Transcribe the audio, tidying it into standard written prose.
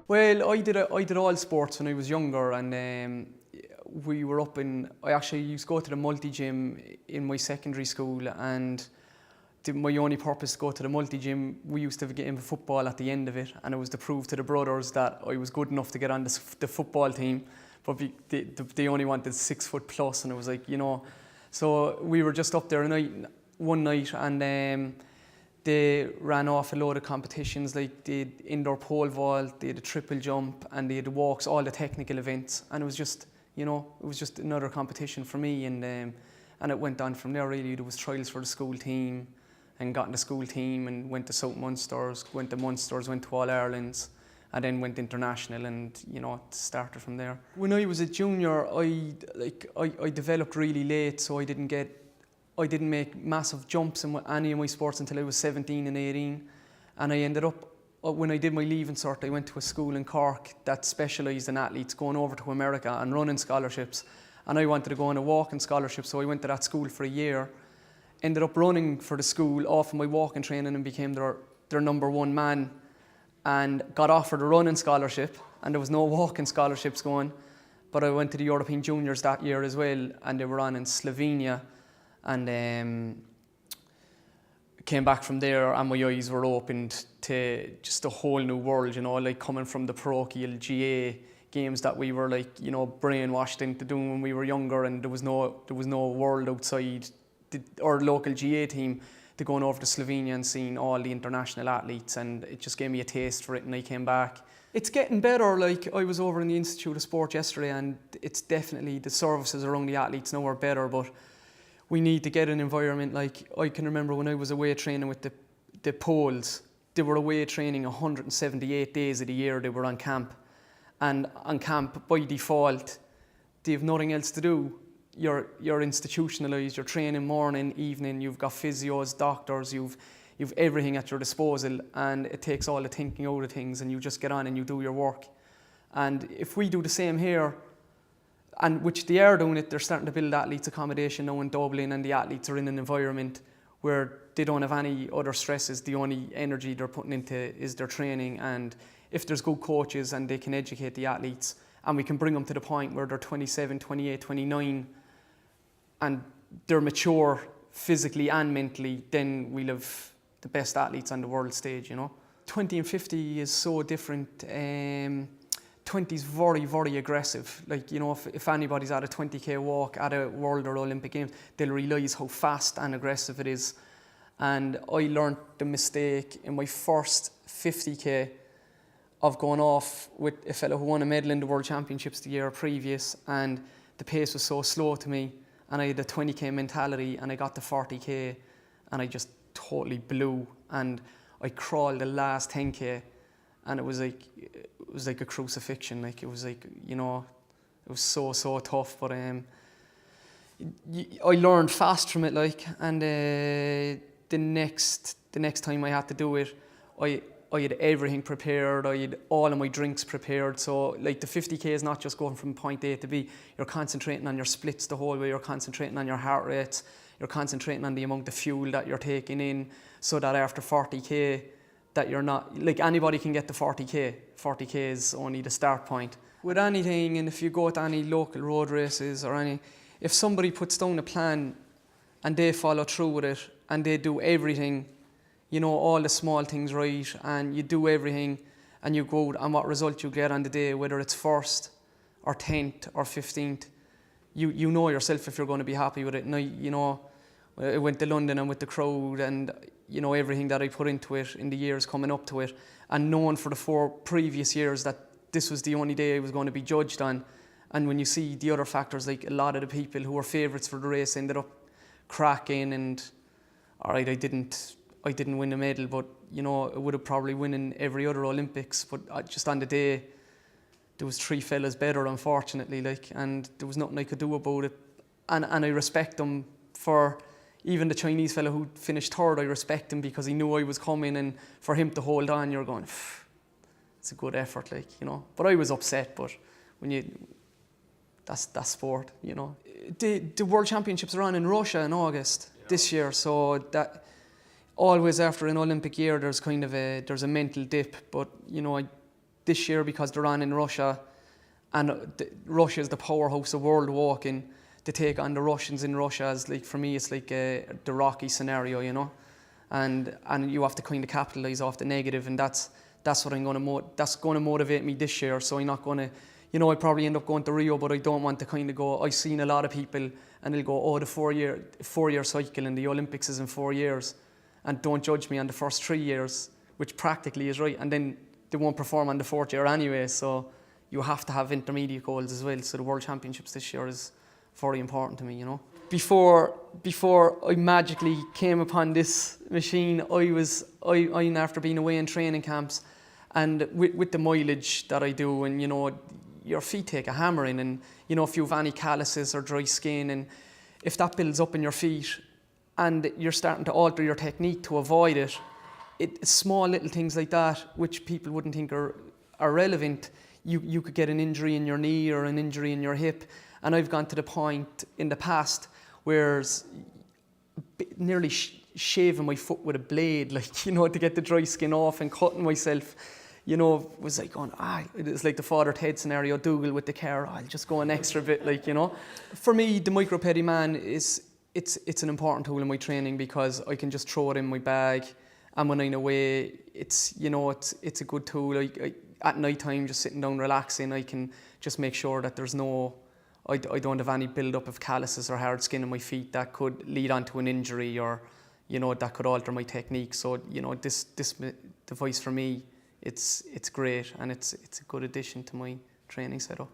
Well, I did all sports when I was younger, and I actually used to go to the multi-gym in my secondary school, and my only purpose to go to the multi-gym, we used to have a game of football at the end of it, and it was to prove to the brothers that I was good enough to get on the football team, but they only wanted 6 foot plus, and it was like, so we were just up there one night, and they ran off a load of competitions, like they had indoor pole vault, they had a triple jump, and they had the walks, all the technical events, and it was just, it was just another competition for me, and it went on from there really. There was trials for the school team, and got in the school team, and went to South Munsters, went to All Irelands, and then went international, and started from there. When I was a junior, I developed really late, so I didn't make massive jumps in any of my sports until I was 17 and 18, and I ended up, when I did my leaving cert, I went to a school in Cork that specialised in athletes going over to America and running scholarships, and I wanted to go on a walking scholarship, so I went to that school for a year. Ended up running for the school off of my walking training and became their number one man, and got offered a running scholarship, and there was no walking scholarships going, but I went to the European Juniors that year as well, and they were on in Slovenia, and came back from there, and my eyes were opened to just a whole new world, like coming from the parochial GA games that we were brainwashed into doing when we were younger, and there was no world outside our local GA team, to going over to Slovenia and seeing all the international athletes, and it just gave me a taste for it, and I came back. It's getting better. Like, I was over in the Institute of Sport yesterday, and it's definitely, the services around the athletes now are better, but we need to get an environment. Like, I can remember when I was away training with the Poles, they were away training 178 days of the year. They were on camp, and on camp by default they have nothing else to do. You're institutionalised, you're training morning, evening, you've got physios, doctors, you've everything at your disposal, and it takes all the thinking out of things, and you just get on and you do your work. And if we do the same here, and which they are doing it, they're starting to build athletes accommodation now in Dublin, and the athletes are in an environment where they don't have any other stresses. The only energy they're putting into is their training, and if there's good coaches and they can educate the athletes, and we can bring them to the point where they're 27, 28, 29, and they're mature physically and mentally, then we'll have the best athletes on the world stage, 20 and 50 is so different. 20 is very, very aggressive. Like, if anybody's at a 20k walk at a World or Olympic Games, they'll realise how fast and aggressive it is. And I learned the mistake in my first 50k of going off with a fellow who won a medal in the World Championships the year previous, and the pace was so slow to me, and I had a 20k mentality, and I got to 40k and I just totally blew, and I crawled the last 10k, and it was like a crucifixion. Like, it was like, it was so tough, but I learned fast from it, like, and the next time I had to do it, I had everything prepared, I had all of my drinks prepared. So, like, the 50k is not just going from point A to B. You're concentrating on your splits the whole way, you're concentrating on your heart rates, you're concentrating on the amount of fuel that you're taking in, so that after 40k, that you're not, like, anybody can get to 40k. 40k is only the start point. With anything, and if you go to any local road races or if somebody puts down a plan and they follow through with it, and they do everything, all the small things right, and you do everything, and you go out, and what result you get on the day, whether it's 1st or 10th or 15th, you know yourself if you're going to be happy with it. And I went to London, and with the crowd, and everything that I put into it in the years coming up to it, and knowing for the 4 previous years that this was the only day I was going to be judged on. And when you see the other factors, like a lot of the people who were favourites for the race ended up cracking, and all right, I didn't win a medal, but I would have probably won in every other Olympics. But just on the day, there was 3 fellas better, unfortunately, like, and there was nothing I could do about it. And I respect them for, even the Chinese fella who finished 3rd, I respect him because he knew I was coming, and for him to hold on, you're going, it's a good effort, like, But I was upset, but that's sport, The World Championships are on in Russia in August this year, so that always after an Olympic year, there's kind of there's a mental dip, but this year because they're on in Russia, and Russia is the powerhouse of world walking. To take on the Russians in Russia is like, for me, it's like the Rocky scenario, you know, and you have to kind of capitalise off the negative, and that's what I'm going to that's going to motivate me this year. So I'm not going to, you know, I probably end up going to Rio, but I don't want to kind of go. I've seen a lot of people, and they'll go, oh, the four-year cycle and the Olympics is in 4 years, and don't judge me on the first 3 years, which practically is right, and then they won't perform on the 4th year anyway. So you have to have intermediate goals as well. So the World Championships this year is very important to me, you know. Before I magically came upon this machine, I'm after being away in training camps, and with the mileage that I do, and you know, your feet take a hammering, and you know, if you have any calluses or dry skin, and if that builds up in your feet, and you're starting to alter your technique to avoid it, small little things like that, which people wouldn't think are relevant, you could get an injury in your knee or an injury in your hip. And I've gone to the point in the past where nearly shaving my foot with a blade, like, you know, to get the dry skin off, and cutting myself, you know, was like going, it's like the Father Ted scenario, Dougal with the car, I'll just go an extra bit, like, you know. For me, the Micro Pedi Man it's an important tool in my training, because I can just throw it in my bag, and when I'm away, it's, you know, it's a good tool. At night time, just sitting down relaxing, I can just make sure that there's I don't have any build-up of calluses or hard skin in my feet that could lead on to an injury, or, you know, that could alter my technique. So, you know, this device for me, it's great, and it's a good addition to my training setup.